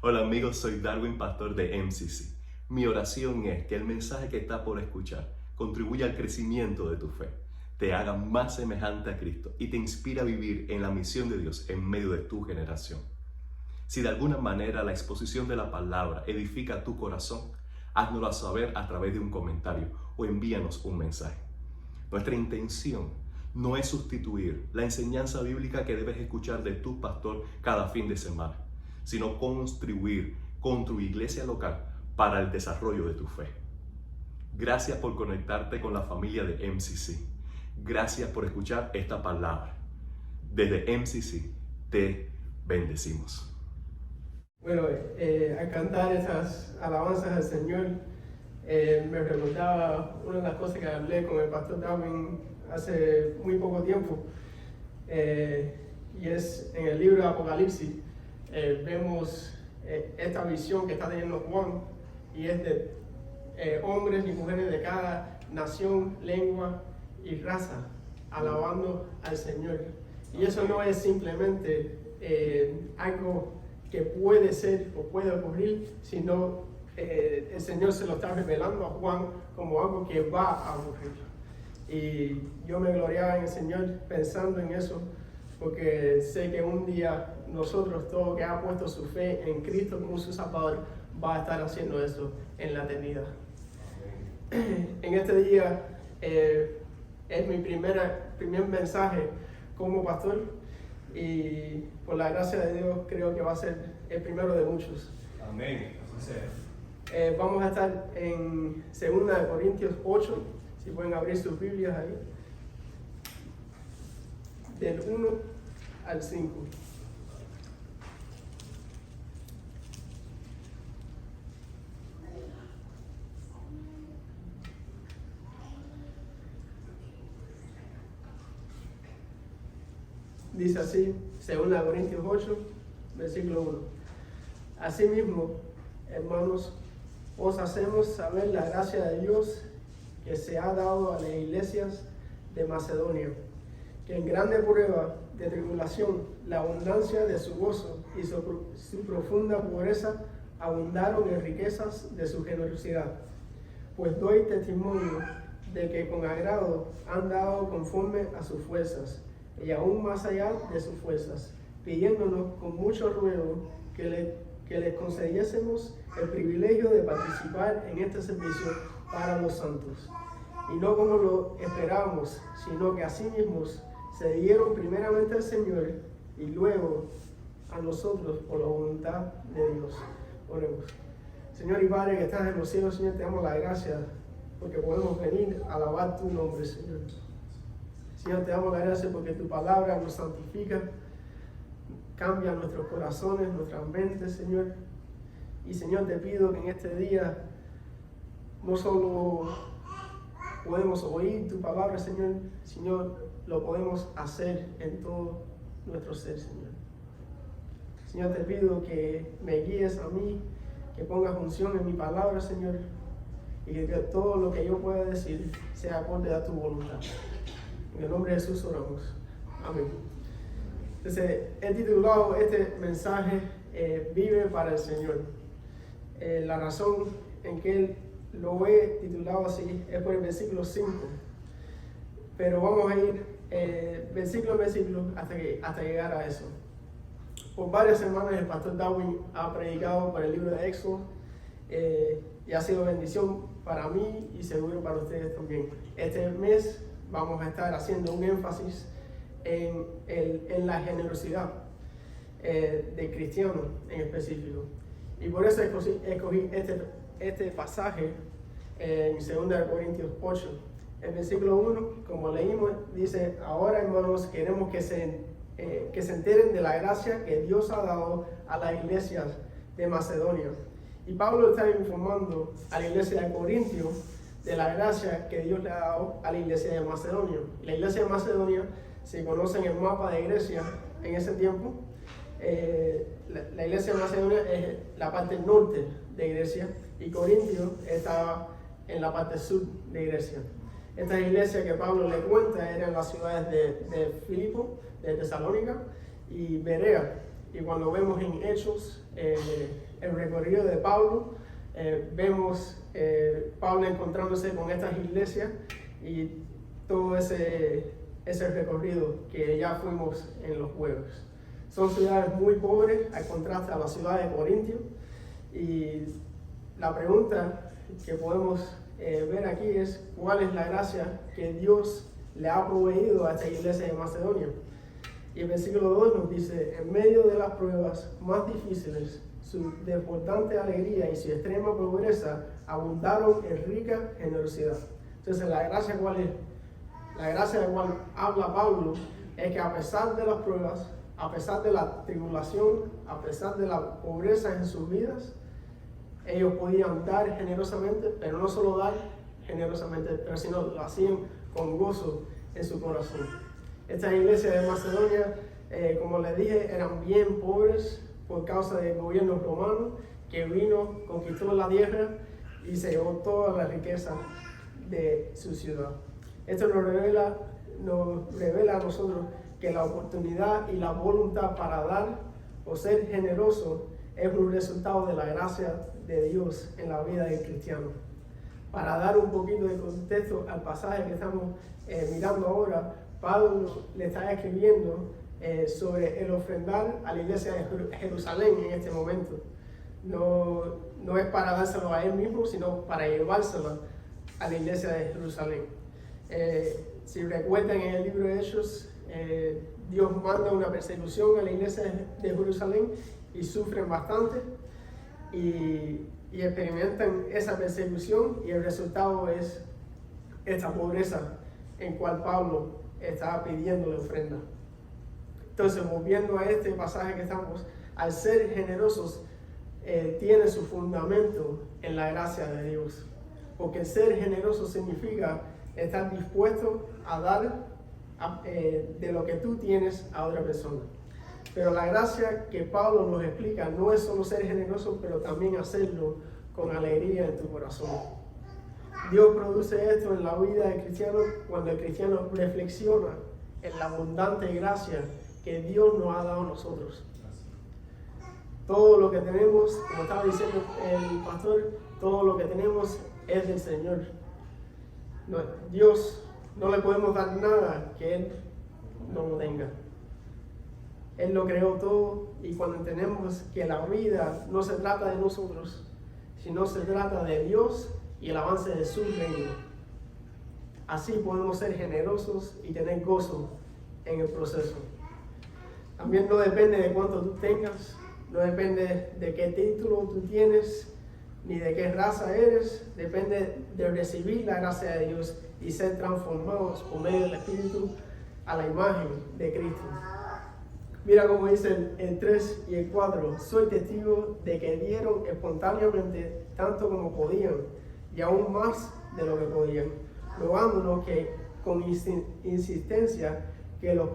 Hola amigos, soy Darwin, pastor de MCC. Mi oración es que el mensaje que está por escuchar contribuya al crecimiento de tu fe, te haga más semejante a Cristo y te inspira a vivir en la misión de Dios en medio de tu generación. Si de alguna manera la exposición de la palabra edifica tu corazón, háznoslo saber a través de un comentario o envíanos un mensaje. Nuestra intención no es sustituir la enseñanza bíblica que debes escuchar de tu pastor cada fin de semana, sino contribuir con tu iglesia local para el desarrollo de tu fe. Gracias por conectarte con la familia de MCC. Gracias por escuchar esta palabra. Desde MCC te bendecimos. Bueno, al cantar esas alabanzas al Señor, me recordaba una de las cosas que hablé con el pastor Darwin hace muy poco tiempo, y es en el libro de Apocalipsis. Vemos esta visión que está teniendo Juan, y es de hombres y mujeres de cada nación, lengua y raza alabando al Señor. Y eso no es simplemente algo que puede ser o puede ocurrir, sino el Señor se lo está revelando a Juan como algo que va a ocurrir. Y yo me gloriaba en el Señor pensando en eso, porque sé que un día nosotros, todo que ha puesto su fe en Cristo como su Salvador, va a estar haciendo eso en la eternidad. En este día es mi primer mensaje como pastor, y por la gracia de Dios creo que va a ser el primero de muchos. Amén. Así sea. Vamos a estar en 2 Corintios 8, si pueden abrir sus Biblias ahí, del 1 al 5. Dice así, 2 Corintios 8, versículo 1. Asimismo, hermanos, os hacemos saber la gracia de Dios que se ha dado a las iglesias de Macedonia, que en grande prueba de tribulación, la abundancia de su gozo y su profunda pobreza abundaron en riquezas de su generosidad. Pues doy testimonio de que con agrado han dado conforme a sus fuerzas, y aún más allá de sus fuerzas, pidiéndonos con mucho ruego que les concediésemos el privilegio de participar en este servicio para los santos. Y no como lo esperábamos, sino que asimismo se dieron primeramente al Señor y luego a nosotros por la voluntad de Dios. Oremos. Señor y Padre que estás en los cielos, Señor, te damos la gracia porque podemos venir a alabar tu nombre, Señor. Señor, te damos la gracia porque tu palabra nos santifica, cambia nuestros corazones, nuestras mentes, Señor. Y Señor, te pido que en este día no solo podemos oír tu palabra, Señor, sino lo podemos hacer en todo nuestro ser, Señor. Señor, te pido que me guíes a mí, que pongas unción en mi palabra, Señor, y que todo lo que yo pueda decir sea acorde a tu voluntad. En el nombre de Jesús oramos. Amén. Entonces, he titulado este mensaje Vive para el Señor. La razón en que él lo he titulado así es por el versículo 5. Pero vamos a ir versículo a versículo hasta llegar a eso. Por varias semanas el pastor Darwin ha predicado por el libro de Éxodo, y ha sido bendición para mí y seguro para ustedes también. Este mes vamos a estar haciendo un énfasis en la generosidad del cristiano en específico. Y por eso escogí este pasaje en 2 Corintios 8. El versículo 1, como leímos, dice: ahora, hermanos, queremos que se enteren de la gracia que Dios ha dado a las iglesias de Macedonia. Y Pablo está informando a la iglesia de Corintio de la gracia que Dios le ha dado a la iglesia de Macedonia. La iglesia de Macedonia se conoce en el mapa de Grecia en ese tiempo. La iglesia de Macedonia es la parte norte de Grecia y Corintio estaba en la parte sur de Grecia. Estas iglesias que Pablo le cuenta eran las ciudades de Filipo, de Tesalónica y Berea. Y cuando vemos en Hechos el recorrido de Pablo, vemos Pablo encontrándose con estas iglesias y todo ese recorrido que ya fuimos en los jueves. Son ciudades muy pobres al contraste a la ciudad de Corintio, y la pregunta que podemos ver aquí es: ¿cuál es la gracia que Dios le ha proveído a esta iglesia de Macedonia? Y el versículo 2 nos dice: en medio de las pruebas más difíciles, su desbordante alegría y su extrema pobreza abundaron en rica generosidad. Entonces, ¿la gracia cuál es? La gracia de la cual habla Pablo es que a pesar de las pruebas, a pesar de la tribulación, a pesar de la pobreza en sus vidas, ellos podían dar generosamente, pero no solo dar generosamente, pero sino lo hacían con gozo en su corazón. Estas iglesias de Macedonia, como les dije, eran bien pobres por causa del gobierno romano que vino, conquistó la tierra y se llevó toda la riqueza de su ciudad. Esto nos revela a nosotros que la oportunidad y la voluntad para dar o ser generoso es un resultado de la gracia de Dios en la vida del cristiano. Para dar un poquito de contexto al pasaje que estamos mirando ahora, Pablo le está escribiendo sobre el ofrendar a la iglesia de Jerusalén en este momento. No es para dárselo a él mismo, sino para llevárselo a la iglesia de Jerusalén. Si recuerdan, en el libro de Hechos, Dios manda una persecución a la iglesia de Jerusalén y sufren bastante y experimentan esa persecución, y el resultado es esta pobreza en cual Pablo estaba pidiendo la ofrenda. Entonces, volviendo a este pasaje que estamos, al ser generosos tiene su fundamento en la gracia de Dios, porque ser generoso significa estar dispuesto a dar de lo que tú tienes a otra persona. Pero la gracia que Pablo nos explica no es solo ser generoso, pero también hacerlo con alegría en tu corazón. Dios produce esto en la vida del cristiano cuando el cristiano reflexiona en la abundante gracia que Dios nos ha dado a nosotros. Todo lo que tenemos, como estaba diciendo el pastor, todo lo que tenemos es del Señor. Dios no le podemos dar nada que Él no lo tenga. Él lo creó todo, y cuando entendemos que la vida no se trata de nosotros, sino se trata de Dios y el avance de su reino, así podemos ser generosos y tener gozo en el proceso. También no depende de cuánto tú tengas, no depende de qué título tú tienes, ni de qué raza eres, depende de recibir la gracia de Dios y ser transformados por medio del Espíritu a la imagen de Cristo. Mira cómo dice el 3 y el 4, soy testigo de que dieron espontáneamente tanto como podían, y aún más de lo que podían, rogándonos que con insistencia que los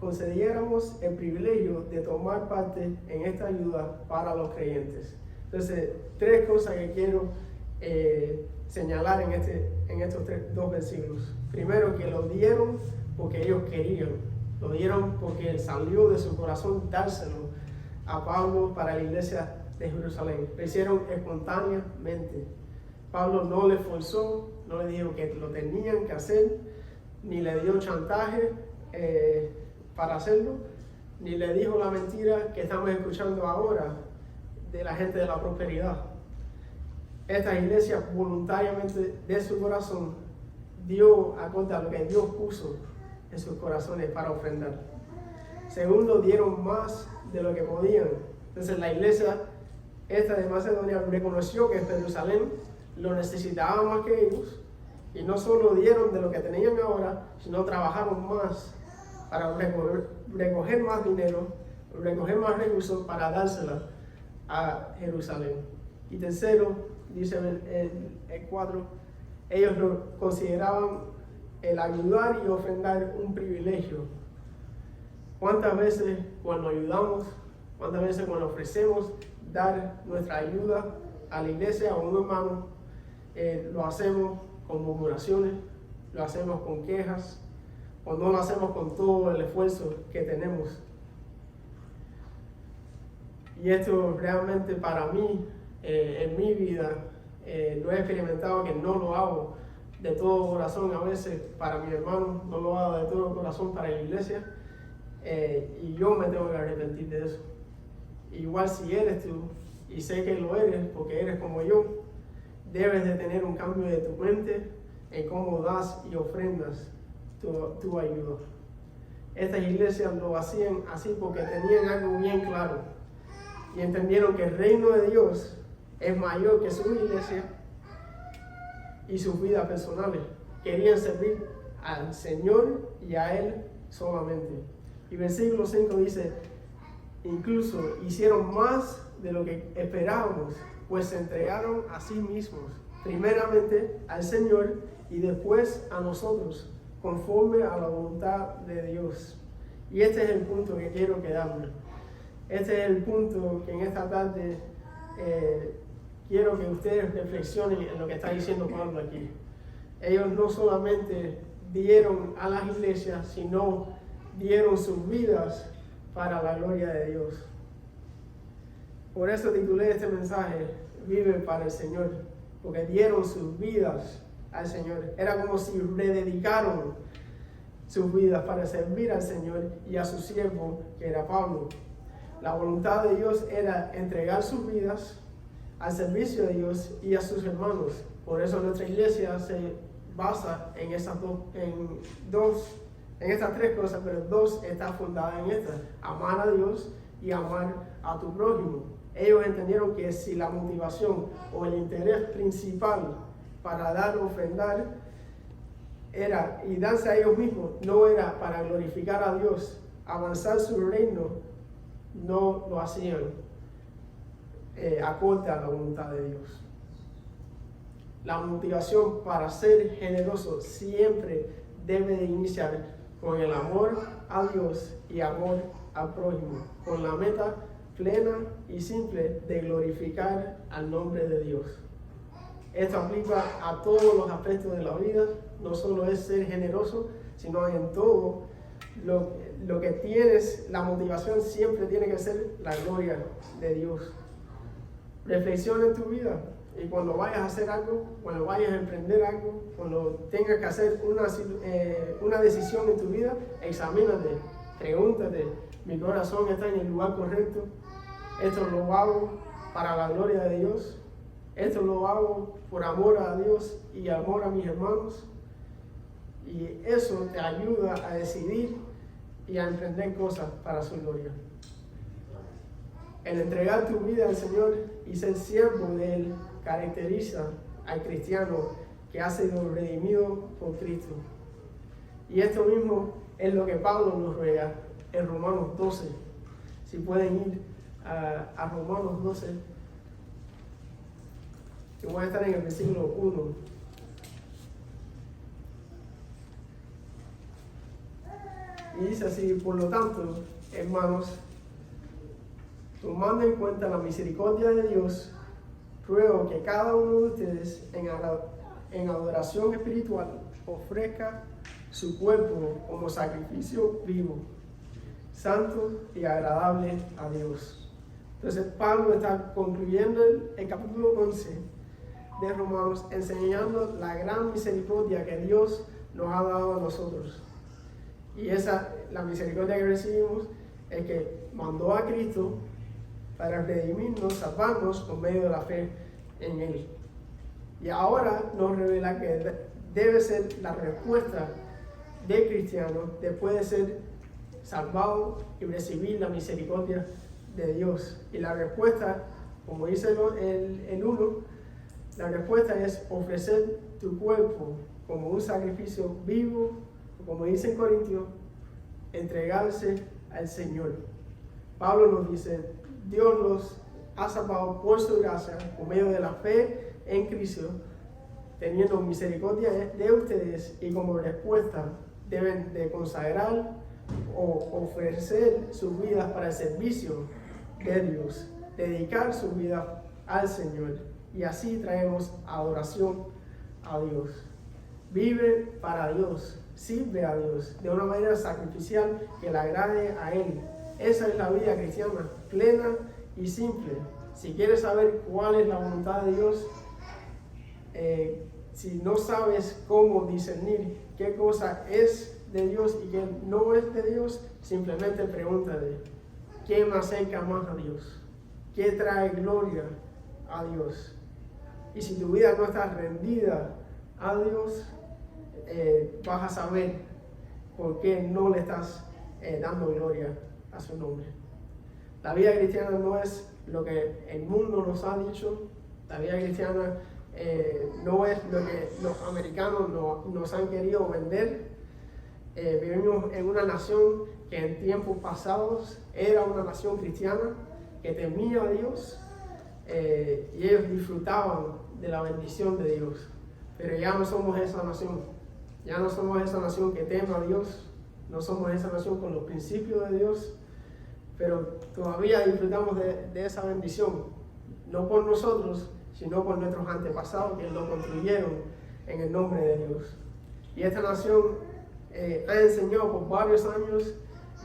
concediéramos el privilegio de tomar parte en esta ayuda para los creyentes. Entonces, tres cosas que quiero señalar en estos dos versículos. Primero, que lo dieron porque ellos querían, lo dieron porque salió de su corazón dárselo a Pablo para la iglesia de Jerusalén. Lo hicieron espontáneamente. Pablo no le forzó, no le dijo que lo tenían que hacer, ni le dio chantaje para hacerlo, ni le dijo la mentira que estamos escuchando ahora de la gente de la prosperidad. Esta iglesia voluntariamente de su corazón dio a cuenta lo que Dios puso en sus corazones para ofrendar. Segundo, dieron más de lo que podían. Entonces la iglesia esta de Macedonia reconoció que Jerusalén lo necesitaba más que ellos, y no solo dieron de lo que tenían ahora, sino trabajaron más para recoger más dinero, recoger más recursos para dársela a Jerusalén. Y tercero, dice el 4, ellos lo consideraban el ayudar y ofrendar un privilegio. ¿Cuántas veces cuando ayudamos, cuántas veces cuando ofrecemos dar nuestra ayuda a la iglesia o a un hermano, lo hacemos con murmuraciones, lo hacemos con quejas, o no lo hacemos con todo el esfuerzo que tenemos? Y esto realmente para mí, en mi vida, lo he experimentado que no lo hago de todo corazón a veces para mi hermano, no lo hago de todo corazón para la iglesia, y yo me tengo que arrepentir de eso. Igual si eres tú, y sé que lo eres porque eres como yo, debes de tener un cambio de tu mente en cómo das y ofrendas tu ayuda. Estas iglesias lo hacían así porque tenían algo bien claro y entendieron que el reino de Dios es mayor que su iglesia y sus vidas personales. Querían servir al Señor y a Él solamente. Y versículo 5 dice, incluso hicieron más de lo que esperábamos, pues se entregaron a sí mismos, primeramente al Señor y después a nosotros, conforme a la voluntad de Dios. Y este es el punto que quiero quedarme. Este es el punto que en esta tarde quiero que ustedes reflexionen en lo que está diciendo Pablo aquí. Ellos no solamente dieron a las iglesias, sino dieron sus vidas para la gloria de Dios. Por eso titulé este mensaje, Vive para el Señor, porque dieron sus vidas al Señor. Era como si rededicaron sus vidas para servir al Señor y a su siervo, que era Pablo. La voluntad de Dios era entregar sus vidas al servicio de Dios y a sus hermanos. Por eso nuestra iglesia se basa en estas tres cosas, pero dos está fundada en esta: amar a Dios y amar a tu prójimo. Ellos entendieron que si la motivación o el interés principal para dar o ofrendar era y darse a ellos mismos, no era para glorificar a Dios, avanzar su reino, no lo hacían acorde a la voluntad de Dios. La motivación para ser generoso siempre debe de iniciar con el amor a Dios y amor al prójimo, con la meta plena y simple de glorificar al nombre de Dios. Esto aplica a todos los aspectos de la vida, no solo es ser generoso, sino en todo lo que tienes, la motivación siempre tiene que ser la gloria de Dios. Reflexiona en tu vida y cuando vayas a hacer algo, cuando vayas a emprender algo, cuando tengas que hacer una decisión en tu vida, examínate, pregúntate, mi corazón está en el lugar correcto, esto lo hago para la gloria de Dios, esto lo hago por amor a Dios y amor a mis hermanos, y eso te ayuda a decidir y a emprender cosas para su gloria. El entregar tu vida al Señor y ser siervo de Él caracteriza al cristiano que ha sido redimido por Cristo. Y esto mismo es lo que Pablo nos ruega en Romanos 12. Si pueden ir a Romanos 12, que voy a estar en el versículo 1. Y dice así: por lo tanto, hermanos, tomando en cuenta la misericordia de Dios, ruego que cada uno de ustedes en adoración espiritual ofrezca su cuerpo como sacrificio vivo, santo y agradable a Dios. Entonces Pablo está concluyendo el capítulo 11 de Romanos, enseñando la gran misericordia que Dios nos ha dado a nosotros. Y la misericordia que recibimos es que mandó a Cristo para redimirnos, salvarnos por medio de la fe en Él. Y ahora nos revela que debe ser la respuesta del cristiano después de ser salvado y recibir la misericordia de Dios. Y la respuesta, como dice el 1, la respuesta es ofrecer tu cuerpo como un sacrificio vivo, como dice en Corintios, entregarse al Señor. Pablo nos dice: Dios los ha salvado por su gracia, por medio de la fe en Cristo, teniendo misericordia de ustedes, y como respuesta deben de consagrar o ofrecer sus vidas para el servicio de Dios, dedicar su vida al Señor, y así traemos adoración a Dios. Vive para Dios, sirve a Dios de una manera sacrificial que le agrade a Él. Esa es la vida cristiana, plena y simple. Si quieres saber cuál es la voluntad de Dios, si no sabes cómo discernir qué cosa es de Dios y qué no es de Dios, simplemente pregúntate, ¿qué me acerca más a Dios? ¿Qué trae gloria a Dios? Y si tu vida no está rendida a Dios, vas a saber por qué no le estás dando gloria a su nombre. La vida cristiana no es lo que el mundo nos ha dicho. La vida cristiana no es lo que los americanos nos han querido vender. Vivimos en una nación que en tiempos pasados era una nación cristiana que temía a Dios y ellos disfrutaban de la bendición de Dios. Pero ya no somos esa nación. Ya no somos esa nación que teme a Dios. No somos esa nación con los principios de Dios. Pero todavía disfrutamos de esa bendición. No por nosotros, sino por nuestros antepasados que lo construyeron en el nombre de Dios. Y esta nación ha enseñado por varios años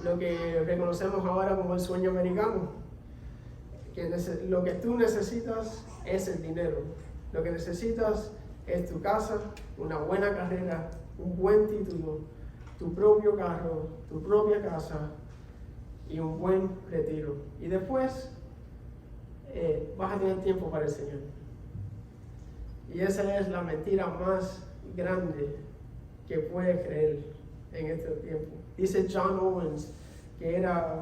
lo que reconocemos ahora como el sueño americano. Que lo que tú necesitas es el dinero. Lo que necesitas es tu casa, una buena carrera, un buen título, tu propio carro, tu propia casa y un buen retiro. Y después vas a tener tiempo para el Señor. Y esa es la mentira más grande que puedes creer en este tiempo. Dice John Owens, que era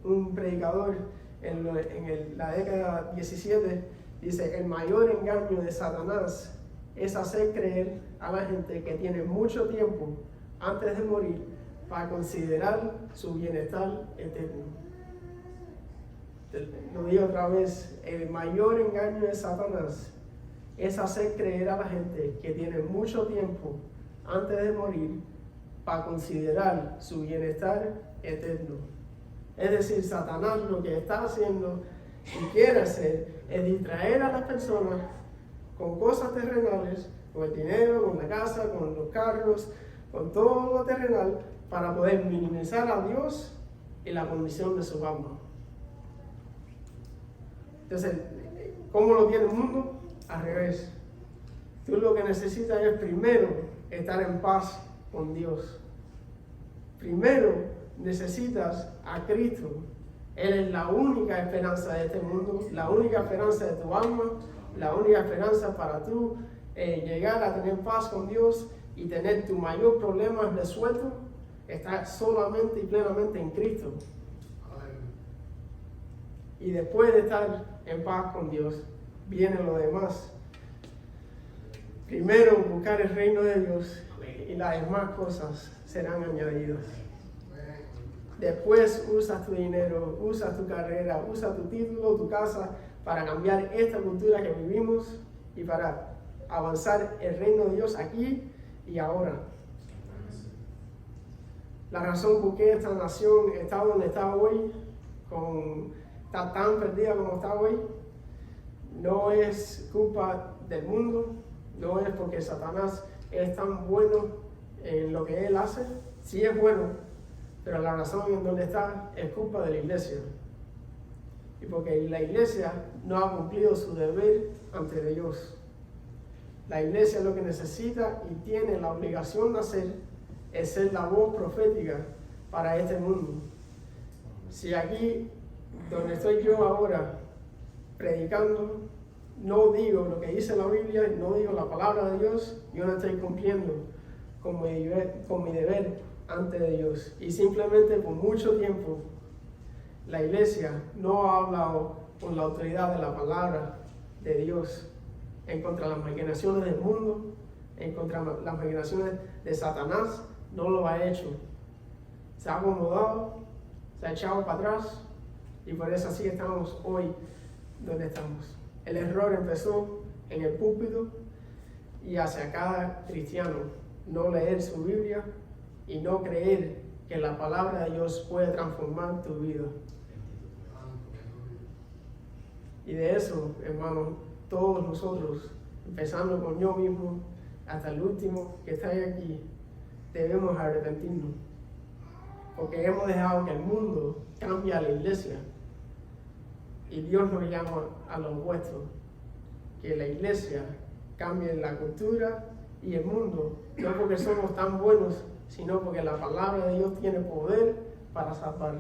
un predicador en la década 17, dice, el mayor engaño de Satanás es hacer creer a la gente que tiene mucho tiempo antes de morir para considerar su bienestar eterno. Lo digo otra vez, el mayor engaño de Satanás es hacer creer a la gente que tiene mucho tiempo antes de morir para considerar su bienestar eterno. Es decir, Satanás lo que está haciendo y quiere hacer es distraer a las personas con cosas terrenales, con el dinero, con la casa, con los carros, con todo lo terrenal, para poder minimizar a Dios y la condición de su alma. Entonces, ¿cómo lo tiene el mundo? Al revés. Tú lo que necesitas es primero estar en paz con Dios. Primero necesitas a Cristo. Él es la única esperanza de este mundo, la única esperanza de tu alma, la única esperanza para tú llegar a tener paz con Dios y tener tu mayor problema resuelto. Está solamente y plenamente en Cristo. Y después de estar en paz con Dios, viene lo demás. Primero buscar el reino de Dios y las demás cosas serán añadidas. Después usas tu dinero, usas tu carrera, usas tu título, tu casa para cambiar esta cultura que vivimos y para avanzar el reino de Dios aquí y ahora. La razón por qué esta nación está donde está hoy, está tan perdida como está hoy, no es culpa del mundo, no es porque Satanás es tan bueno en lo que él hace, sí es bueno, pero la razón en donde está es culpa de la iglesia. Y porque la iglesia no ha cumplido su deber ante Dios. La iglesia lo que necesita y tiene la obligación de hacer es ser la voz profética para este mundo. Si aquí, donde estoy yo ahora, predicando, no digo lo que dice la Biblia, no digo la palabra de Dios, yo no estoy cumpliendo con mi deber ante Dios. Y simplemente por mucho tiempo, la iglesia no ha hablado con la autoridad de la palabra de Dios en contra de las maquinaciones del mundo, en contra de las maquinaciones de Satanás. No lo ha hecho. Se ha acomodado, se ha echado para atrás y por eso así estamos hoy donde estamos. El error empezó en el púlpito y hacia cada cristiano no leer su Biblia y no creer que la palabra de Dios puede transformar tu vida. Y de eso, hermano, todos nosotros, empezando con yo mismo hasta el último que está aquí, debemos arrepentirnos, porque hemos dejado que el mundo cambie a la iglesia Y Dios nos llama a lo opuesto, que la iglesia cambie la cultura y el mundo, no porque somos tan buenos, sino porque la palabra de Dios tiene poder para salvar.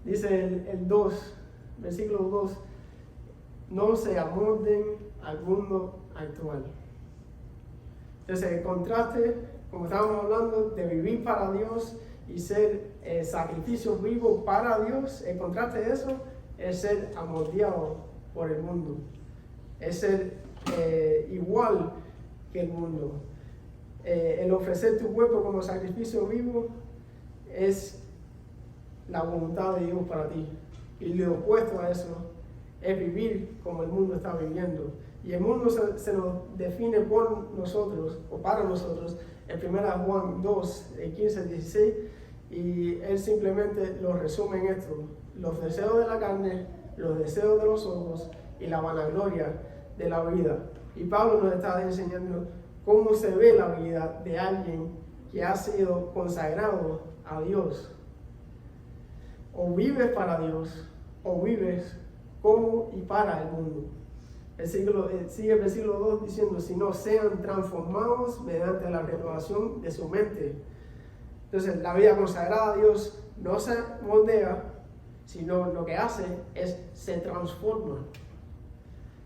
Dice el 2, versículo 2, no se amolden al mundo actual. Entonces el contraste, como estábamos hablando, de vivir para Dios y ser sacrificios vivos para Dios, el contraste de eso es ser amoldeado por el mundo, es ser igual que el mundo. El ofrecer tu cuerpo como sacrificio vivo es la voluntad de Dios para ti. Y lo opuesto a eso es vivir como el mundo está viviendo. Y el mundo se nos define por nosotros, o para nosotros, en 1 Juan 2, 15 al 16, y él simplemente lo resume en esto: los deseos de la carne, los deseos de los ojos y la vanagloria de la vida. Y Pablo nos está enseñando cómo se ve la vida de alguien que ha sido consagrado a Dios. O vives para Dios, o vives como y para el mundo. Sigue el versículo 2 diciendo, si no sean transformados mediante la renovación de su mente. Entonces, la vida consagrada a Dios no se moldea, sino lo que hace es se transforma.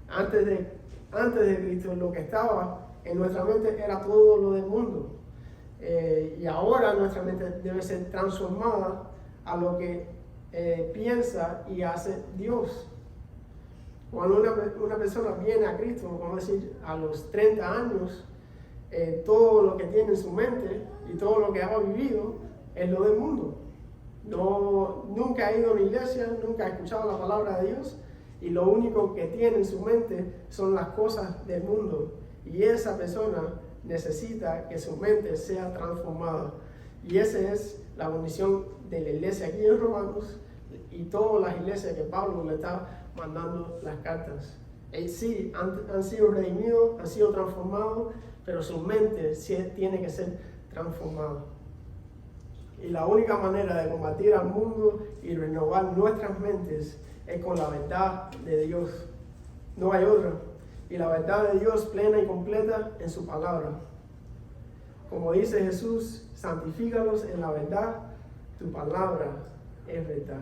Antes de Cristo, lo que estaba en nuestra mente era todo lo del mundo. Y ahora nuestra mente debe ser transformada a lo que piensa y hace Dios. Cuando una persona viene a Cristo, vamos a decir a los 30 años, todo lo que tiene en su mente y todo lo que ha vivido es lo del mundo. Nunca ha ido a una iglesia, nunca ha escuchado la palabra de Dios, y lo único que tiene en su mente son las cosas del mundo. Y esa persona necesita que su mente sea transformada. Y esa es la bendición de la iglesia aquí en Romanos y todas las iglesias que Pablo le está mandando las cartas. Sí, han sido redimidos, han sido transformados, pero su mente sí tiene que ser transformada. Y la única manera de combatir al mundo y renovar nuestras mentes es con la verdad de Dios. No hay otra. Y la verdad de Dios plena y completa en su palabra. Como dice Jesús, santifícalos en la verdad, tu palabra es verdad.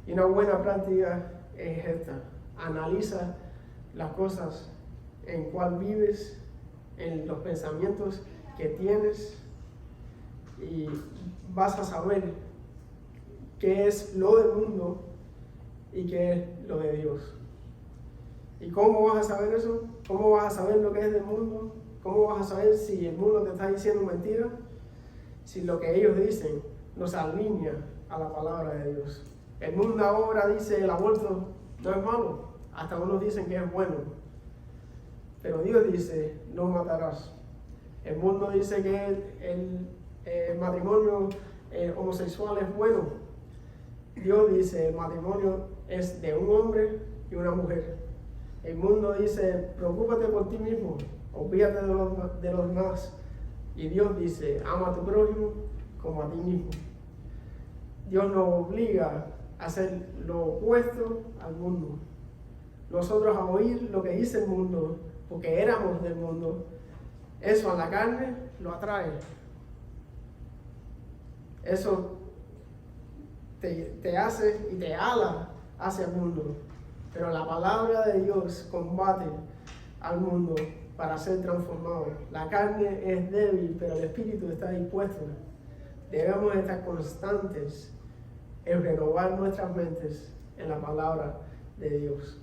Y una buena práctica es esta: analiza las cosas en cuál vives, en los pensamientos que tienes, y vas a saber qué es lo del mundo y qué es lo de Dios. ¿Y cómo vas a saber eso? ¿Cómo vas a saber lo que es del mundo? ¿Cómo vas a saber si el mundo te está diciendo mentira? Si lo que ellos dicen no se alinea a la palabra de Dios. El mundo ahora dice el aborto no es malo, hasta unos dicen que es bueno. Pero Dios dice, no matarás. El mundo dice que el matrimonio homosexual es bueno. Dios dice, el matrimonio es de un hombre y una mujer. El mundo dice, preocúpate por ti mismo, olvídate de los demás. Y Dios dice, ama a tu prójimo como a ti mismo. Dios nos obliga a hacer lo opuesto al mundo. Nosotros a oír lo que dice el mundo, porque éramos del mundo, eso a la carne lo atrae. Eso te hace y te ala hacia el mundo. Pero la palabra de Dios combate al mundo para ser transformado. La carne es débil, pero el espíritu está dispuesto. Debemos estar constantes en renovar nuestras mentes en la palabra de Dios.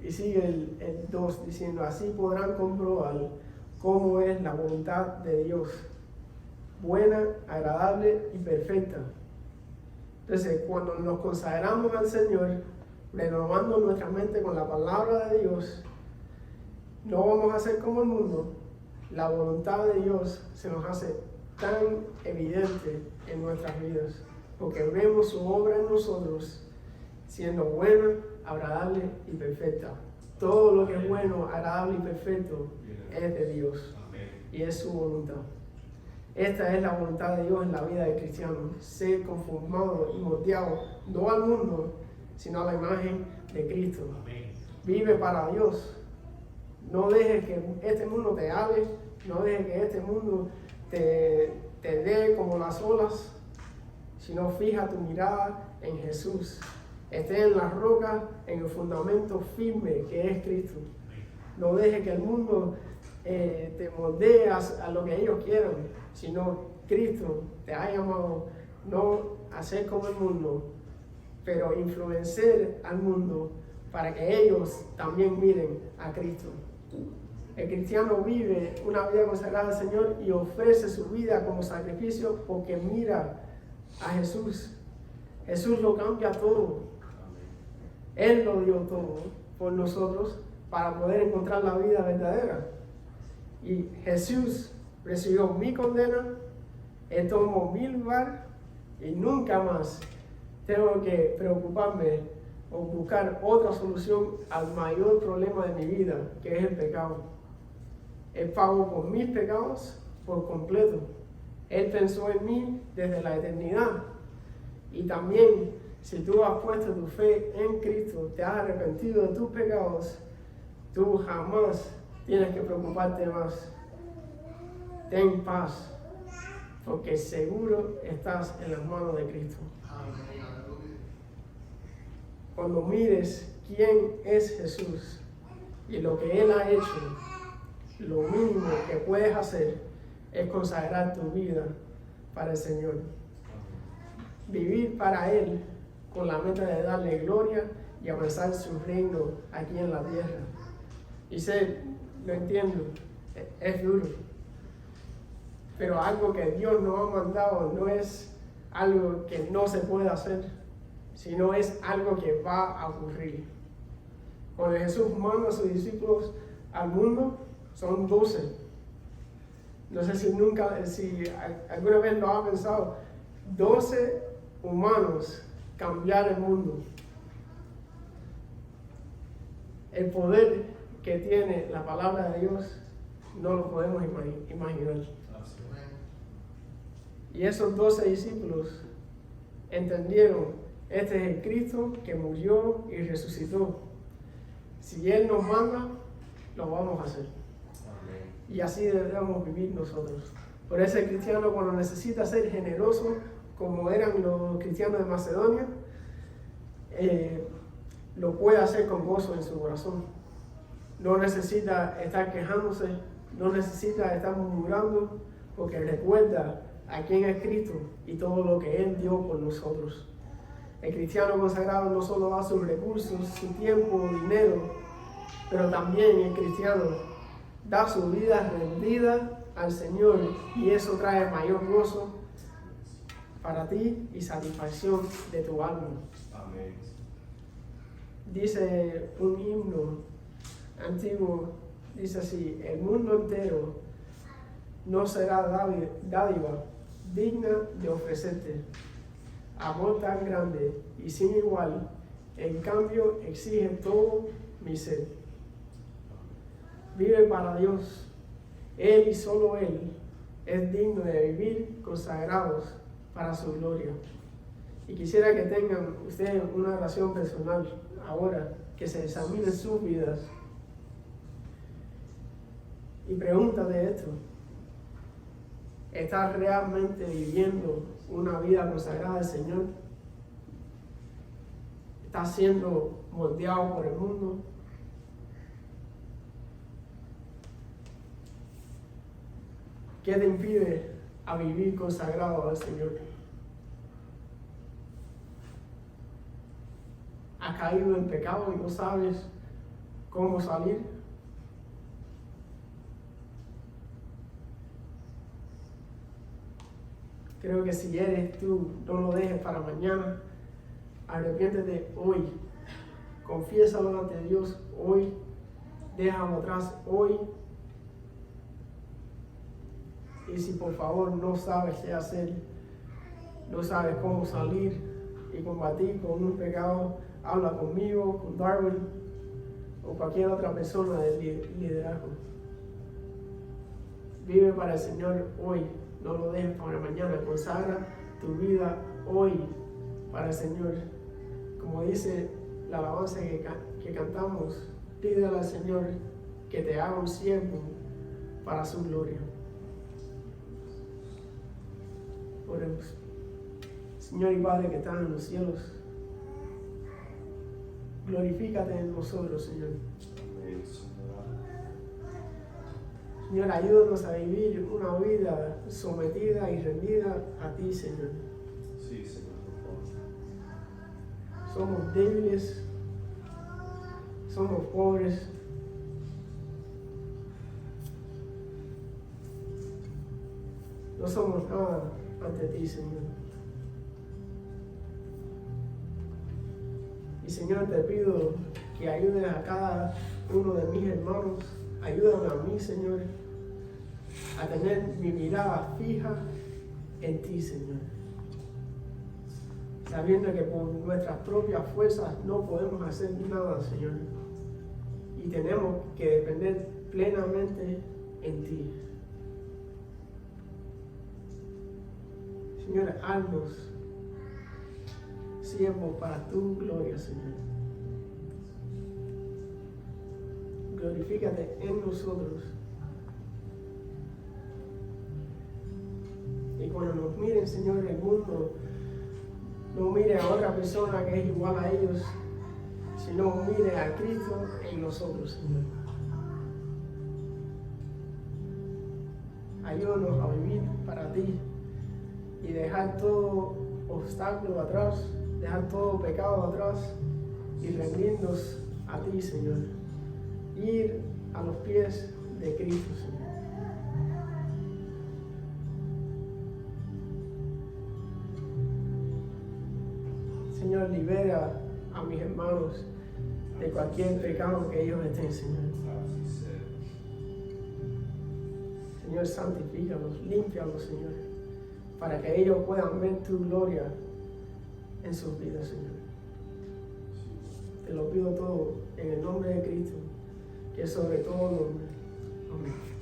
Y sigue el 2 diciendo, así podrán comprobar cómo es la voluntad de Dios, buena, agradable y perfecta. Entonces, cuando nos consagramos al Señor, renovando nuestra mente con la palabra de Dios, no vamos a ser como el mundo. La voluntad de Dios se nos hace tan evidente en nuestras vidas, porque vemos su obra en nosotros siendo buena, agradable y perfecta. Todo lo que es bueno, agradable y perfecto es de Dios y es su voluntad. Esta es la voluntad de Dios en la vida del cristiano, ser conformado y moldeado no al mundo, sino a la imagen de Cristo. Vive para Dios. No dejes que este mundo te hable, no dejes que este mundo te dé como las olas, sino fija tu mirada en Jesús. Esté en la roca, en el fundamento firme que es Cristo. No dejes que el mundo te moldee a lo que ellos quieran, sino Cristo te ha llamado no a ser como el mundo, pero influenciar al mundo para que ellos también miren a Cristo. El cristiano vive una vida consagrada al Señor y ofrece su vida como sacrificio porque mira a Jesús. Jesús lo cambia todo. Él lo dio todo por nosotros para poder encontrar la vida verdadera. Y Jesús recibió mi condena, Él tomó mi lugar y nunca más tengo que preocuparme o buscar otra solución al mayor problema de mi vida, que es el pecado. Él pagó por mis pecados por completo. Él pensó en mí desde la eternidad. Y también, si tú has puesto tu fe en Cristo, te has arrepentido de tus pecados, tú jamás tienes que preocuparte más. Ten paz, porque seguro estás en las manos de Cristo. Cuando mires quién es Jesús y lo que Él ha hecho, lo mínimo que puedes hacer es consagrar tu vida para el Señor. Vivir para Él con la meta de darle gloria y avanzar su reino aquí en la tierra. Y sé, lo entiendo, es duro. Pero algo que Dios nos ha mandado no es algo que no se puede hacer, sino es algo que va a ocurrir. Cuando Jesús manda a sus discípulos al mundo, son 12. No sé si alguna vez lo ha pensado, 12 humanos cambiar el mundo. El poder que tiene la palabra de Dios no lo podemos imaginar. Y esos 12 discípulos entendieron, este es el Cristo que murió y resucitó. Si Él nos manda, lo vamos a hacer. Y así debemos vivir nosotros. Por eso el cristiano, cuando necesita ser generoso, como eran los cristianos de Macedonia, lo puede hacer con gozo en su corazón. No necesita estar quejándose, no necesita estar murmurando, porque recuerda a quién es Cristo y todo lo que Él dio por nosotros. El cristiano consagrado no solo da sus recursos, su tiempo, dinero, pero también el cristiano da su vida rendida al Señor, y eso trae mayor gozo para ti y satisfacción de tu alma. Amén. Dice un himno antiguo, dice así: el mundo entero no será dádiva digna de ofrecerte. Amor tan grande y sin igual, en cambio exige todo mi ser. Vive para Dios. Él y solo Él es digno de vivir consagrados para su gloria. Y quisiera que tengan ustedes una oración personal ahora, que se examinen sus vidas y pregúntate esto: ¿estás realmente viviendo una vida consagrada al Señor? ¿Estás siendo moldeado por el mundo? ¿Qué te impide a vivir consagrado al Señor? ¿Has caído en pecado y no sabes cómo salir? Creo que si eres tú, no lo dejes para mañana. Arrepiéntete hoy. Confiésalo ante Dios hoy. Déjalo atrás hoy. Y si por favor no sabes qué hacer, no sabes cómo salir y combatir con un pecado, habla conmigo, con Darwin o cualquier otra persona del liderazgo. Vive para el Señor hoy. No lo dejes para mañana. Consagra tu vida hoy para el Señor. Como dice la alabanza que cantamos, pídele al Señor que te haga un siervo para su gloria. Oremos. Señor y Padre que estás en los cielos, glorifícate en nosotros, Señor. Señor, ayúdanos a vivir una vida sometida y rendida a ti, Señor. Sí, Señor, por favor. Somos débiles, somos pobres. No somos nada ante ti, Señor. Y Señor, te pido que ayudes a cada uno de mis hermanos. Ayúdame a mí, Señor, a tener mi mirada fija en ti, Señor. Sabiendo que por nuestras propias fuerzas no podemos hacer nada, Señor. Y tenemos que depender plenamente en ti. Señor, haznos siervos para tu gloria, Señor. Glorifícate en nosotros. Y cuando nos miren, Señor, el mundo no mire a otra persona que es igual a ellos, sino mire a Cristo en nosotros, Señor. Ayúdanos a vivir para ti y dejar todo obstáculo atrás, dejar todo pecado atrás y rendirnos a ti, Señor. Ir a los pies de Cristo, Señor. Señor, libera a mis hermanos de cualquier pecado que ellos estén, Señor. Señor, santifícalos, límpialos, Señor, para que ellos puedan ver tu gloria en sus vidas, Señor. Te lo pido todo en el nombre de Cristo, que es sobre todo nombre. Amén.